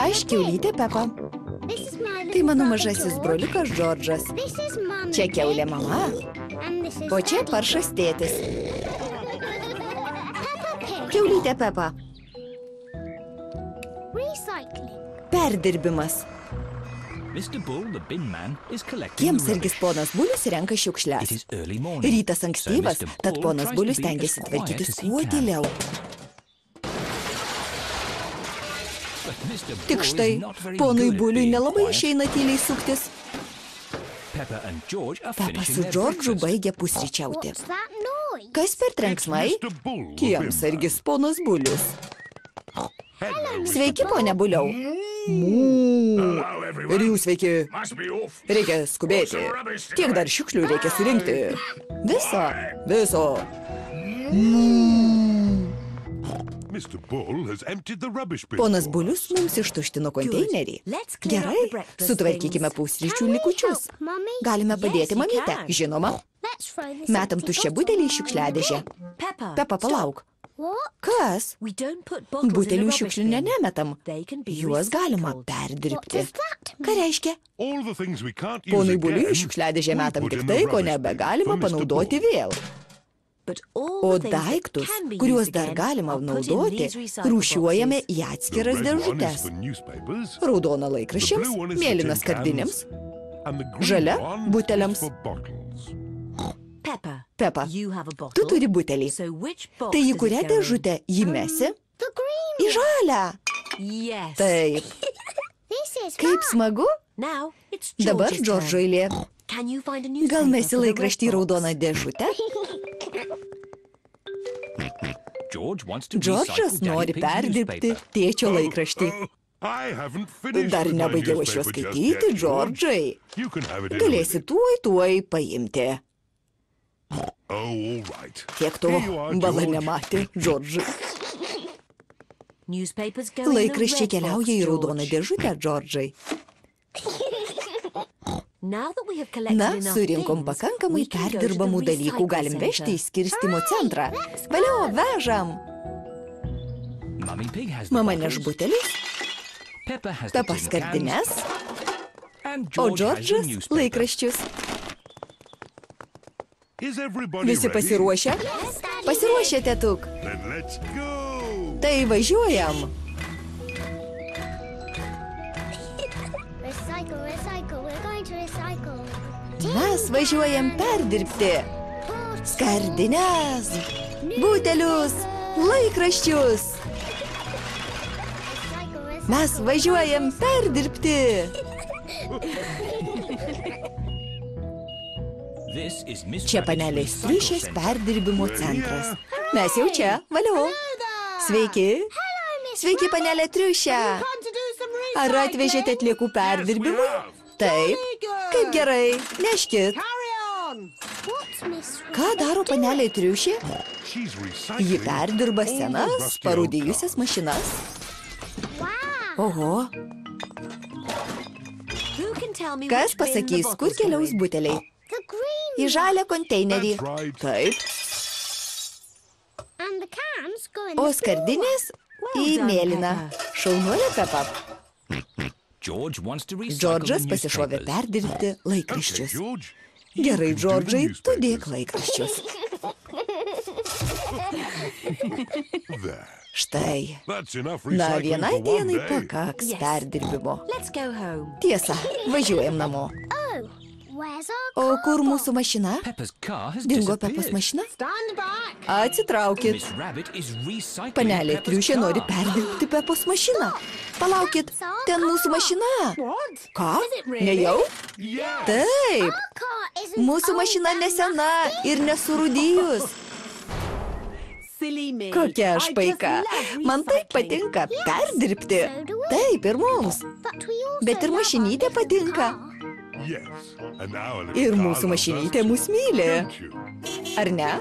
Aš kiaulytė Pepa. Tai mano mažasis broliukas Džordžas. Čia kiaulė mama, o čia paršas tėtis. Kiaulytė Pepa. Perdirbimas. Kiemsargis ponas Bulius renka šiukšles. Rytas ankstyvas, tad ponas Bulius stengiasi tvarkytis kuo tyliau. Tik štai, ponui Buliui nelabai išeina tyliai suktis. Pepa su Džordžu baigia pusryčiauti. Kas per trenksmai? Kiemsargis ponas Bulius. Sveiki, ponia Buliau. Ir jūs sveiki. Reikia skubėti. Tiek dar šiukšlių reikia surinkti. Viso. Ponas Bulius mums ištuštino konteinerį. Gerai, sutvarkykime pusryčių likučius. Galime padėti mamytę, žinoma. Metam tuščią butelį į šiukšliadėžę. Pepa, palauk. Kas? Butelių šiukšlių nemetam. Juos galima perdirbti. Ką reiškia? Ponui Buliui šiukšliadėžę metam tik tai, ko nebegalima panaudoti vėl. O daiktus, kuriuos dar galima naudoti, rūšiuojame į atskiras dėžutes. Raudona laikraščiams, mėlyna skardinėms, žalia buteliams. Pepa, tu turi butelį. Tai į kurią dėžutę jį mesi? Į žalią. Taip. Kaip smagu? Dabar Džordžo eilė. Gal mesi laikraštį į raudoną dėžutę? Džordžas nori perdirbti tėčio laikraštį. Dar nebaigiau aš jo skaityti, Džordžai. Galėsi tuoj paimti. Tiek to bala nematė, Džordžai. Laikraščiai keliauja į raudoną dėžutę, Džordžai. Na, surinkom pakankamai perdirbamų dalykų, galim vežti į skirstymo centrą. Valio, vežam! Mama neš butelis, Pepa skardines, o Džordžas laikraščius. Visi pasiruošę? Pasiruošę, tėtuk. Tai važiuojam. Mes važiuojam perdirbti skardines, butelius, laikraščius. Mes važiuojam perdirbti. Čia panelės triušės perdirbimo centras. Mes jau čia, valio. Sveiki. Sveiki, panelė triušė. Ar atvežėte atliekų perdirbimui? Taip. Kaip gerai. Neškit. Ką daro panelė triušė? Ji perdirba senas, parūdijusias mašinas. Oho. Kas pasakys, kur keliaus buteliai? Į žalią konteinerį. Taip. O skardinės į mėlyną. Šaunuolė Pepa. Džordžas pasišovė perdirbti laikraščius. Gerai, Džordžai, tu dėk laikraščius. Štai. Na, vienai dienai pakaks perdirbimo. Tiesa, važiuojam namo. O kur mūsų mašina? Dingo Pepos mašina? Atsitraukit. Panelė triušė nori perdirbti Pepos mašiną. Palaukit, ten mūsų mašina. Ką? Nejau? Taip. Mūsų mašina nesena ir nesurūdijus. Kokia aš paika. Man taip patinka perdirbti. Taip, ir mums. Bet ir mašinytė patinka. Ir mūsų mašinytė mus myli. Ar ne?